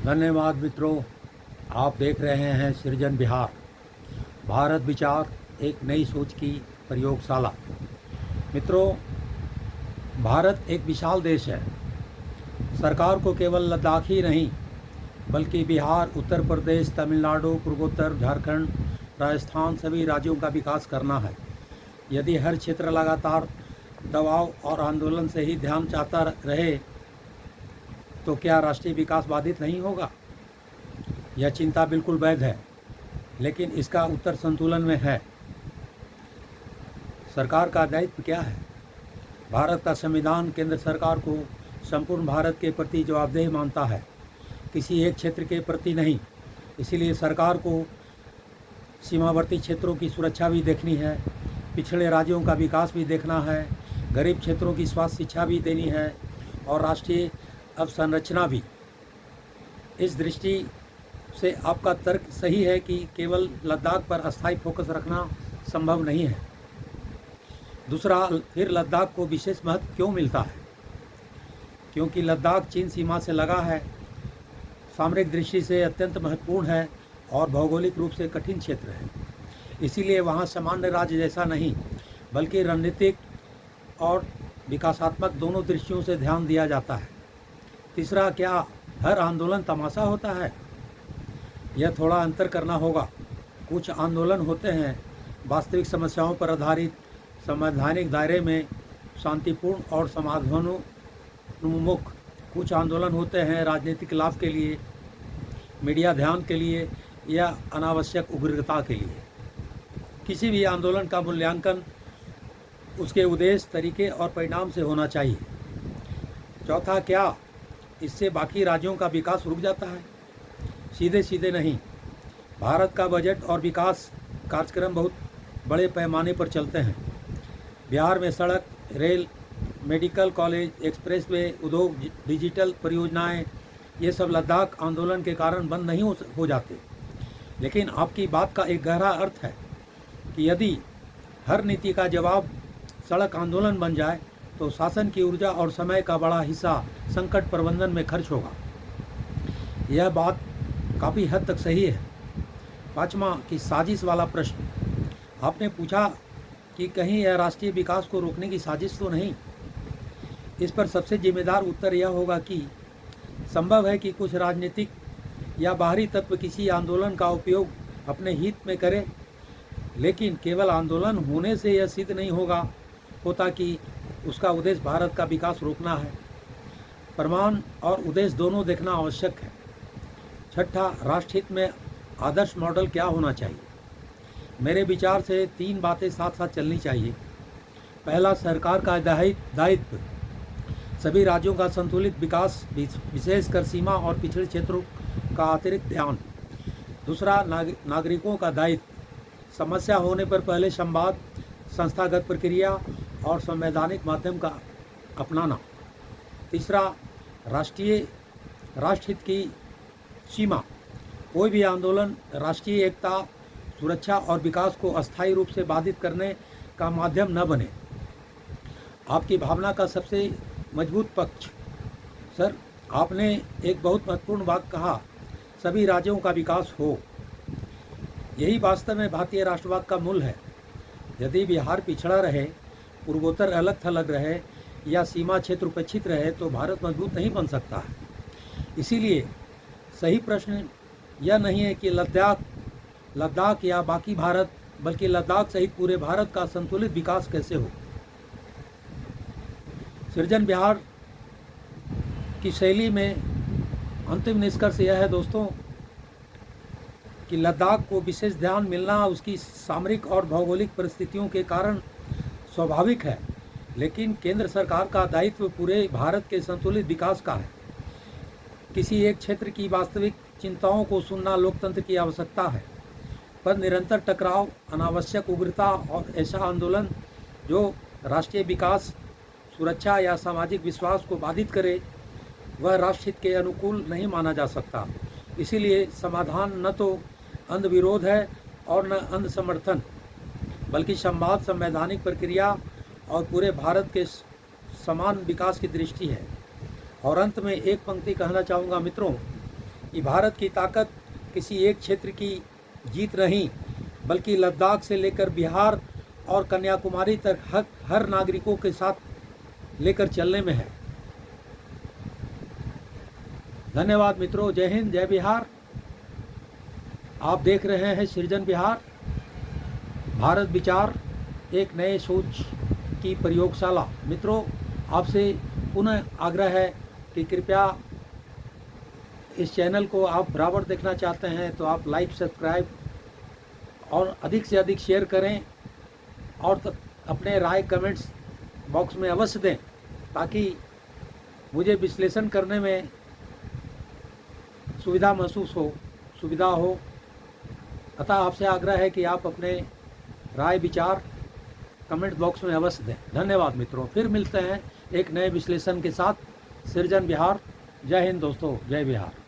धन्यवाद मित्रों। आप देख रहे हैं सृजन बिहार, भारत विचार, एक नई सोच की प्रयोगशाला। मित्रों, भारत एक विशाल देश है। सरकार को केवल लद्दाख ही नहीं बल्कि बिहार, उत्तर प्रदेश, तमिलनाडु, पूर्वोत्तर, झारखंड, राजस्थान सभी राज्यों का विकास करना है। यदि हर क्षेत्र लगातार दबाव और आंदोलन से ही ध्यान चाहता रहे तो क्या राष्ट्रीय विकास बाधित नहीं होगा? यह चिंता बिल्कुल वैध है, लेकिन इसका उत्तर संतुलन में है। सरकार का दायित्व क्या है? भारत का संविधान केंद्र सरकार को संपूर्ण भारत के प्रति जवाबदेह मानता है, किसी एक क्षेत्र के प्रति नहीं। इसीलिए सरकार को सीमावर्ती क्षेत्रों की सुरक्षा भी देखनी है, पिछड़े राज्यों का विकास भी देखना है, गरीब क्षेत्रों की स्वास्थ्य शिक्षा भी देनी है और राष्ट्रीय अवसंरचना भी। इस दृष्टि से आपका तर्क सही है कि केवल लद्दाख पर अस्थायी फोकस रखना संभव नहीं है। दूसरा, फिर लद्दाख को विशेष महत्व क्यों मिलता है? क्योंकि लद्दाख चीन सीमा से लगा है, सामरिक दृष्टि से अत्यंत महत्वपूर्ण है और भौगोलिक रूप से कठिन क्षेत्र है। इसीलिए वहाँ सामान्य राज्य जैसा नहीं बल्कि रणनीतिक और विकासात्मक दोनों दृष्टियों से ध्यान दिया जाता है। तीसरा, क्या हर आंदोलन तमाशा होता है? यह थोड़ा अंतर करना होगा। कुछ आंदोलन होते हैं वास्तविक समस्याओं पर आधारित, संवैधानिक दायरे में शांतिपूर्ण और समाधानोन्मुख। कुछ आंदोलन होते हैं राजनीतिक लाभ के लिए, मीडिया ध्यान के लिए या अनावश्यक उग्रता के लिए। किसी भी आंदोलन का मूल्यांकन उसके उद्देश्य, तरीके और परिणाम से होना चाहिए। चौथा, क्या इससे बाकी राज्यों का विकास रुक जाता है? सीधे सीधे नहीं। भारत का बजट और विकास कार्यक्रम बहुत बड़े पैमाने पर चलते हैं। बिहार में सड़क, रेल, मेडिकल कॉलेज, एक्सप्रेसवे, उद्योग, डिजिटल परियोजनाएं, ये सब लद्दाख आंदोलन के कारण बंद नहीं हो जाते। लेकिन आपकी बात का एक गहरा अर्थ है कि यदि हर नीति का जवाब सड़क आंदोलन बन जाए तो शासन की ऊर्जा और समय का बड़ा हिस्सा संकट प्रबंधन में खर्च होगा। यह बात काफ़ी हद तक सही है। पाँचवा, कि साजिश वाला प्रश्न आपने पूछा कि कहीं यह राष्ट्रीय विकास को रोकने की साजिश तो नहीं। इस पर सबसे जिम्मेदार उत्तर यह होगा कि संभव है कि कुछ राजनीतिक या बाहरी तत्व किसी आंदोलन का उपयोग अपने हित में करें, लेकिन केवल आंदोलन होने से यह सिद्ध नहीं होता कि उसका उद्देश्य भारत का विकास रोकना है। प्रमाण और उद्देश्य दोनों देखना आवश्यक है। छठा, राष्ट्रहित में आदर्श मॉडल क्या होना चाहिए? मेरे विचार से 3 बातें साथ साथ चलनी चाहिए। पहला, सरकार का दायित्व, सभी राज्यों का संतुलित विकास, विशेषकर सीमा और पिछड़े क्षेत्रों का अतिरिक्त ध्यान। दूसरा, नागरिकों का दायित्व, समस्या होने पर पहले संवाद, संस्थागत प्रक्रिया और संवैधानिक माध्यम का अपनाना। तीसरा, राष्ट्रहित की सीमा, कोई भी आंदोलन राष्ट्रीय एकता, सुरक्षा और विकास को अस्थायी रूप से बाधित करने का माध्यम न बने। आपकी भावना का सबसे मजबूत पक्ष। सर, आपने एक बहुत महत्वपूर्ण बात कहा, सभी राज्यों का विकास हो। यही वास्तव में भारतीय राष्ट्रवाद का मूल है। यदि बिहार पिछड़ा रहे, पूर्वोत्तर अलग थलग रहे या सीमा क्षेत्र उपेक्षित रहे तो भारत मजबूत नहीं बन सकता है। इसीलिए सही प्रश्न यह नहीं है कि लद्दाख या बाकी भारत, बल्कि लद्दाख सहित पूरे भारत का संतुलित विकास कैसे हो। सृजन बिहार की शैली में अंतिम निष्कर्ष यह है दोस्तों कि लद्दाख को विशेष ध्यान मिलना उसकी सामरिक और भौगोलिक परिस्थितियों के कारण स्वाभाविक है, लेकिन केंद्र सरकार का दायित्व पूरे भारत के संतुलित विकास का है। किसी एक क्षेत्र की वास्तविक चिंताओं को सुनना लोकतंत्र की आवश्यकता है, पर निरंतर टकराव, अनावश्यक उग्रता और ऐसा आंदोलन जो राष्ट्रीय विकास, सुरक्षा या सामाजिक विश्वास को बाधित करे, वह राष्ट्रहित के अनुकूल नहीं माना जा सकता। इसीलिए समाधान न तो अंध विरोध है और न अंध समर्थन, बल्कि संवाद, संवैधानिक प्रक्रिया और पूरे भारत के समान विकास की दृष्टि है। और अंत में एक पंक्ति कहना चाहूँगा मित्रों ये भारत की ताकत किसी एक क्षेत्र की जीत नहीं, बल्कि लद्दाख से लेकर बिहार और कन्याकुमारी तक हर नागरिकों के साथ लेकर चलने में है। धन्यवाद मित्रों। जय हिंद, जय बिहार। आप देख रहे हैं सृजन बिहार, भारत विचार, एक नए सोच की प्रयोगशाला। मित्रों, आपसे पुनः आग्रह है कि कृपया इस चैनल को आप बराबर देखना चाहते हैं तो आप लाइक, सब्सक्राइब और अधिक से अधिक शेयर करें और अपने राय कमेंट्स बॉक्स में अवश्य दें, ताकि मुझे विश्लेषण करने में सुविधा हो। अतः आपसे आग्रह है कि आप अपने राय विचार कमेंट बॉक्स में अवश्य दें। धन्यवाद मित्रों। फिर मिलते हैं एक नए विश्लेषण के साथ। सृजन बिहार। जय हिंद दोस्तों, जय बिहार।